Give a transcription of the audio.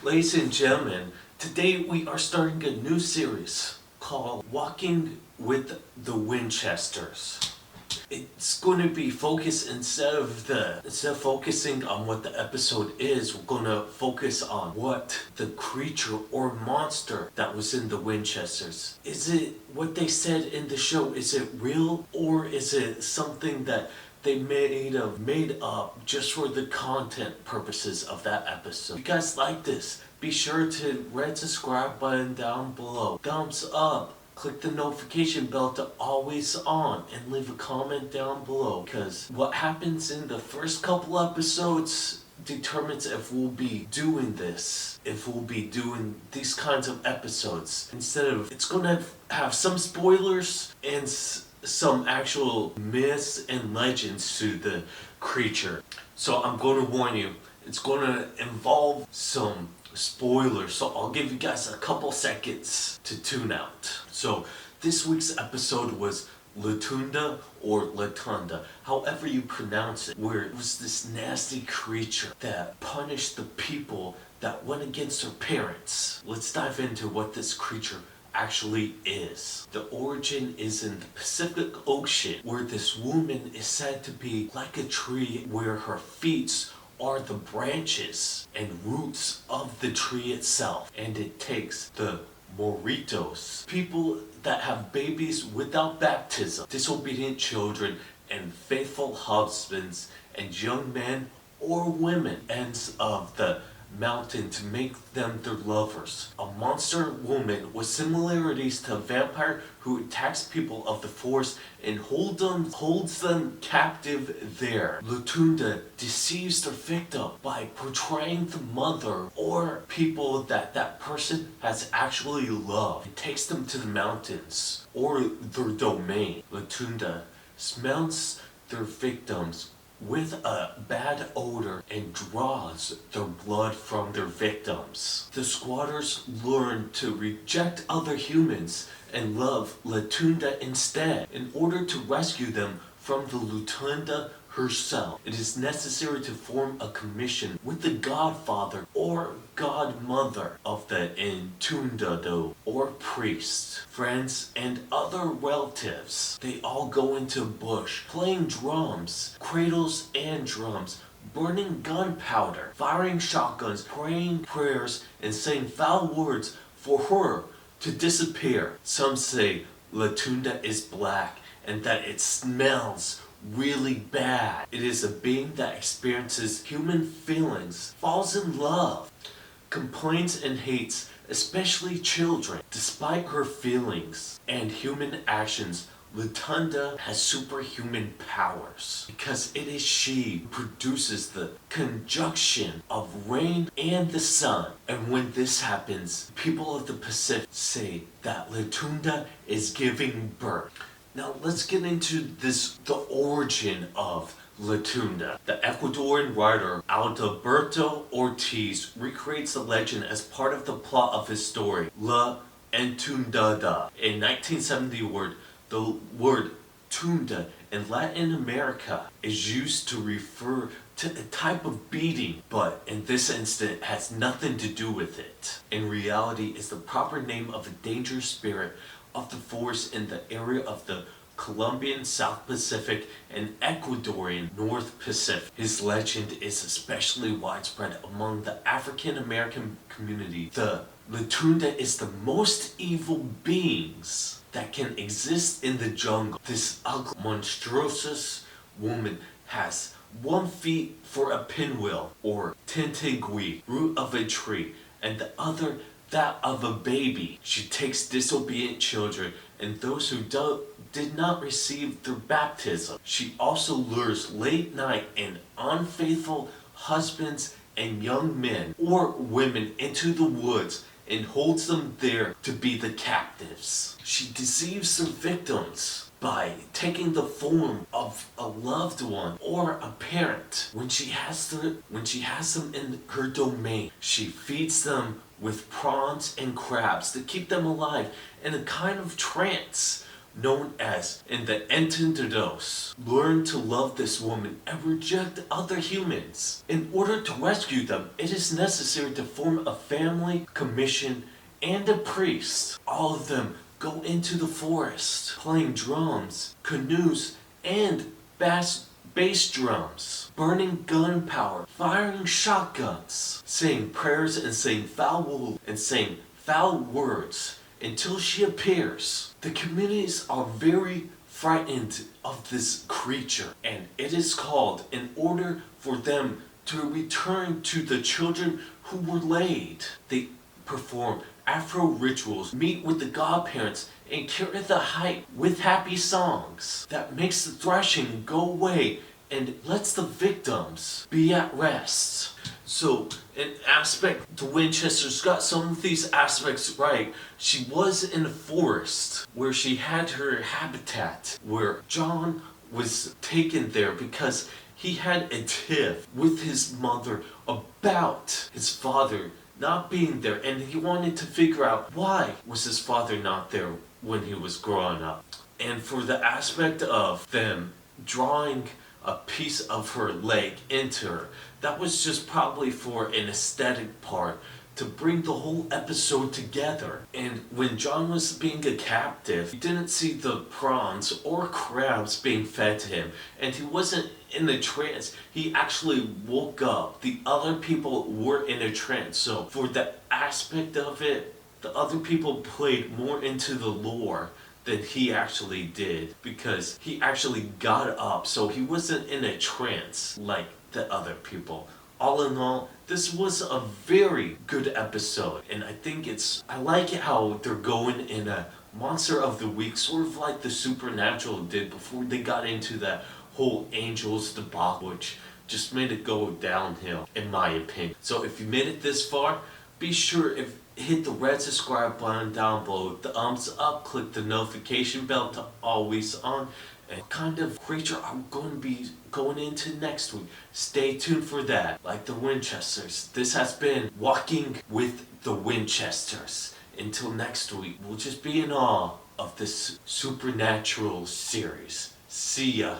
Ladies and gentlemen, today we are starting a new series called Walking with the Winchesters. It's going to be focused instead of focusing on what the episode is, we're going to focus on what the creature or monster that was in the Winchesters. Is it what they said in the show? Is it real, or is it something that they made up just for the content purposes of that episode? If you guys like this, be sure to red subscribe button down below, thumbs up, click the notification bell to always on, and leave a comment down below, because what happens in the first couple episodes determines if we'll be doing this, if we'll be doing these kinds of episodes. It's gonna have some spoilers and some actual myths and legends to the creature. So I'm going to warn you, it's going to involve some spoilers, so I'll give you guys a couple seconds to tune out. So this week's episode was LaTunda or LaTunda, however you pronounce it, where it was this nasty creature that punished the people that went against their parents. Let's dive into what this creature actually is. The origin is in the Pacific Ocean, where this woman is said to be like a tree, where her feet are the branches and roots of the tree itself, and it takes the morritos, people that have babies without baptism, disobedient children, and faithful husbands and young men or women, ends of the mountain, to make them their lovers. A monster woman with similarities to a vampire who attacks people of the forest and holds them captive there. LaTunda deceives their victim by portraying the mother or people that person has actually loved, and takes them to the mountains or their domain. LaTunda smells their victims with a bad odor and draws their blood from their victims. The squatters learn to reject other humans and love LaTunda instead. In order to rescue them from the LaTunda herself, it is necessary to form a commission with the godfather or godmother of the Entender Dose, or priest, friends, and other relatives. They all go into a bush, playing drums, cradles and drums, burning gunpowder, firing shotguns, praying prayers, and saying foul words for her to disappear. Some say LaTunda is black and that it smells really bad. It is a being that experiences human feelings, falls in love, complains and hates, especially children. Despite her feelings and human actions, LaTunda has superhuman powers, because it is she who produces the conjunction of rain and the sun. And when this happens, people of the Pacific say that LaTunda is giving birth. Now let's get into the origin of LaTunda. The Ecuadorian writer Alberto Ortiz recreates the legend as part of the plot of his story, La Entender. In 1970, the word Tunda in Latin America is used to refer to a type of beating, but in this instance has nothing to do with it. In reality, it's the proper name of a dangerous spirit of the forest in the area of the Colombian South Pacific and Ecuadorian North Pacific. His legend is especially widespread among the African American community. The LaTunda is the most evil beings that can exist in the jungle. This ugly, monstrous woman has 1 foot for a pinwheel or tentegui, root of a tree, and the other that of a baby. She takes disobedient children and those who did not receive their baptism. She also lures late night and unfaithful husbands and young men or women into the woods and holds them there to be the captives. She deceives her victims by taking the form of a loved one or a parent. When she has them in her domain, she feeds them with prawns and crabs to keep them alive in a kind of trance, known as in the Entender Dose, learn to love this woman and reject other humans. In order to rescue them, it is necessary to form a family, commission, and a priest. All of them go into the forest, playing drums, canoes, and bass drums, burning gunpowder, firing shotguns, saying prayers and saying foul words until she appears. The communities are very frightened of this creature, and it is called in order for them to return to the children who were laid. They perform Afro rituals, meet with the godparents, and carry the hype with happy songs that makes the thrashing go away and lets the victims be at rest. So, an aspect, the Winchesters got some of these aspects right. She was in the forest where she had her habitat, where John was taken there because he had a tiff with his mother about his father not being there, and he wanted to figure out why was his father not there when he was growing up. And for the aspect of them drawing a piece of her leg into her, that was just probably for an aesthetic part to bring the whole episode together. And when John was being a captive, he didn't see the prawns or crabs being fed to him, and he wasn't in a trance. He actually woke up. The other people were in a trance. So for the aspect of it, the other people played more into the lore than he actually did, because he actually got up, so he wasn't in a trance like the other people. All in all, this was a very good episode, and I like how they're going in a monster of the week, sort of like the Supernatural did before they got into that whole Angels debacle, which just made it go downhill, in my opinion. So if you made it this far, be sure hit the red subscribe button down below, thumbs up, click the notification bell to always on, and what kind of creature I'm going to be going into next week. Stay tuned for that. Like the Winchesters, this has been Walking with the Winchesters. Until next week, we'll just be in awe of this supernatural series. See ya.